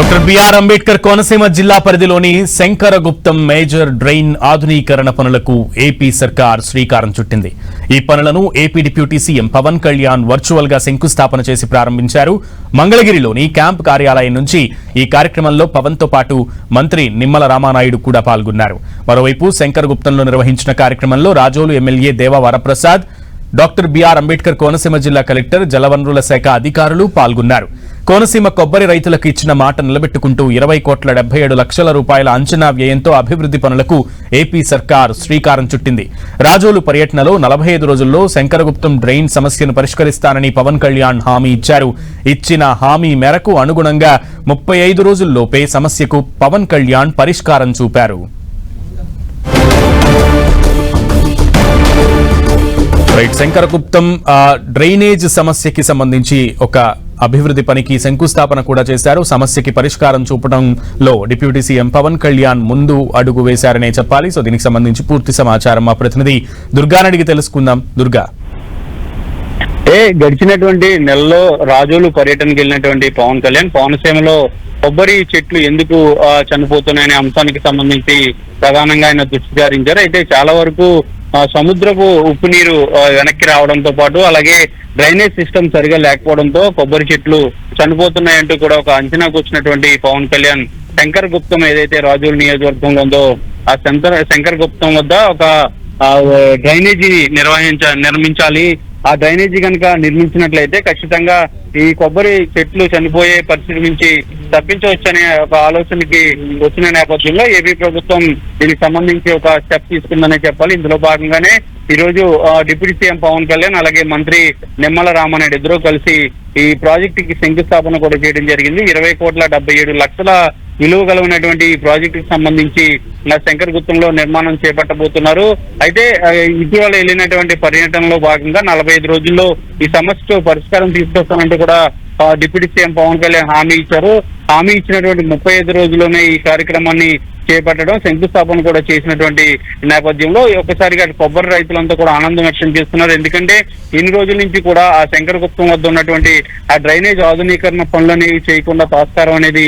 Doctor BR Ambedkar Konaseema జిల్లా పరిధిలోని Shankaraguptam major drain ఆధునీకరణ పనులకు ఏపీ సర్కార్ శ్రీకారం చుట్టింది. ఈ పనులను AP deputy CM Pawan Kalyan virtual గా శంకుస్థాపన చేసి ప్రారంభించారు. మంగళగిరిలోని క్యాంప్ కార్యాలయం నుంచి ఈ కార్యక్రమంలో పవన్ తో పాటు మంత్రి నిమ్మల రామానాయుడు కూడా పాల్గొన్నారు. మరోవైపు శంకరగుప్తంలో నిర్వహించిన కార్యక్రమంలో రాజోలు ఎమ్మెల్యే దేవా వరప్రసాద్, డాక్టర్ బిఆర్ అంబేద్కర్ కోనసీమ జిల్లా కలెక్టర్, జలవనరుల శాఖ అధికారులు పాల్గొన్నారు. కోనసీమ కొబ్బరి రైతులకు ఇచ్చిన మాట నిలబెట్టుకుంటూ 20,77,00,000 రూపాయల అంచనా వ్యయంతో అభివృద్ధి పనులకు ఏపీ సర్కార్ శ్రీకారం చుట్టింది. రాజోలు పర్యటనలో 45 రోజుల్లో శంకరగుప్తం డ్రైన్ సమస్యను పరిష్కరిస్తానని పవన్ కళ్యాణ్ హామీ ఇచ్చారు. ఇచ్చిన హామీ మేరకు అనుగుణంగా 35 రోజుల్లోపే సమస్యకు పవన్ కళ్యాణ్ పరిష్కారం చూపారు. శంకరగుప్తం డ్రైనేజ్ సమస్యకి సంబంధించి ఒక అభివృద్ధి పనికి శంకుస్థాపన కూడా చేశారు. సమస్యకి పరిష్కారం చూపడంలో డిప్యూటీ సీఎం పవన్ కళ్యాణ్ ముందు అడుగు వేశారనే చెప్పాలి. సో దీనికి సంబంధించి పూర్తి సమాచారం మా ప్రతినిధి దుర్గానడికి తెలుసుకుందాం. దుర్గా, గడిచినటువంటి నెలలో రాజోలు పర్యటనకి వెళ్ళినటువంటి పవన్ కళ్యాణ్ కోనసీమలో కొబ్బరి చెట్లు ఎందుకు చనిపోతున్నాయనే అంశానికి సంబంధించి ప్రధానంగా ఆయన దృష్టి సారించారు. అయితే చాలా వరకు సముద్రపు ఉప్పు నీరు వెనక్కి రావడంతో పాటు అలాగే డ్రైనేజ్ సిస్టమ్ సరిగా లేకపోవడంతో కొబ్బరి చెట్లు చనిపోతున్నాయంటూ కూడా ఒక అంచనాకు వచ్చినటువంటి పవన్ కళ్యాణ్ శంకరగుప్తం ఏదైతే రాజోలు నియోజకవర్గంలో ఉందో ఆ శంకరగుప్తం వద్ద ఒక డ్రైనేజీ నిర్మించాలి. ఆ డ్రైనేజీ కనుక నిర్మించినట్లయితే ఖచ్చితంగా ఈ కొబ్బరి చెట్లు చనిపోయే పరిస్థితి నుంచి తప్పించవచ్చనే ఒక ఆలోచనకి వచ్చిన నేపథ్యంలో ఏపీ ప్రభుత్వం దీనికి సంబంధించి ఒక స్టెప్ తీసుకుందనే చెప్పాలి. ఇందులో భాగంగానే ఈ రోజు డిప్యూటీ సీఎం పవన్ కళ్యాణ్ అలాగే మంత్రి నిమ్మల రామానాయుడు ఇద్దరూ కలిసి ఈ ప్రాజెక్టుకి శంకుస్థాపన కూడా చేయడం జరిగింది. 20,77,00,000 విలువ కలిగినటువంటి ఈ ప్రాజెక్టుకి సంబంధించి శంకరగుప్తంలో నిర్మాణం చేపట్టబోతున్నారు. అయితే ఇటీవల వెళ్ళినటువంటి పర్యటనలో భాగంగా 45 రోజుల్లో ఈ సమస్యకు పరిష్కారం తీసుకొస్తానంటూ కూడా డిప్యూటీ సీఎం పవన్ కళ్యాణ్ హామీ ఇచ్చారు. హామీ ఇచ్చినటువంటి 35 రోజుల్లోనే ఈ కార్యక్రమాన్ని చేపట్టడం, శంకుస్థాపన కూడా చేసినటువంటి నేపథ్యంలో ఒక్కసారిగా కొబ్బరి రైతులంతా కూడా ఆనందం వ్యక్తం చేస్తున్నారు. ఎందుకంటే ఇన్ని రోజుల నుంచి కూడా ఆ శంకరగుప్తం వద్ద ఉన్నటువంటి ఆ డ్రైనేజ్ ఆధునీకరణ పనులని చేయకుండా తాత్కారం అనేది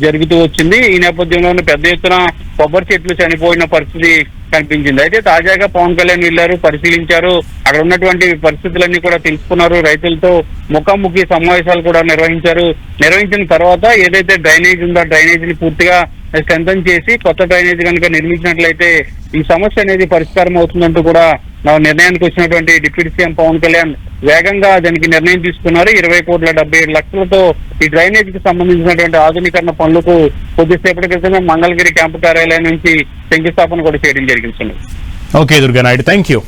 జరుగుతూ వచ్చింది. ఈ నేపథ్యంలోనే పెద్ద ఎత్తున కొబ్బరి చెట్లు చనిపోయిన పరిస్థితి కనిపించింది. అయితే తాజాగా పవన్ కళ్యాణ్ వెళ్లారు, పరిశీలించారు, అక్కడ ఉన్నటువంటి పరిస్థితులన్నీ కూడా తెలుసుకున్నారు. రైతులతో ముఖాముఖి సమావేశాలు కూడా నిర్వహించిన తర్వాత ఏదైతే డ్రైనేజ్ ఉందో డ్రైనేజీని పూర్తిగా స్ట్రెంథన్ చేసి కొత్త డ్రైనేజ్ కనుక నిర్మించినట్లయితే ఈ సమస్య అనేది పరిష్కారం అవుతుందంటూ కూడా నిర్ణయానికి వచ్చినటువంటి డిప్యూటీ సీఎం పవన్ కళ్యాణ్ వేగంగా దానికి నిర్ణయం తీసుకున్నారు. 20,77,00,000 ఈ డ్రైనేజ్ కి సంబంధించినటువంటి ఆధునీకరణ పనులకు కొద్దిసేపటి క్రితమే మంగళగిరి క్యాంపు కార్యాలయం నుంచి శంకుస్థాపన కూడా చేయడం జరిగింది. Okay Durga Naidu, thank you.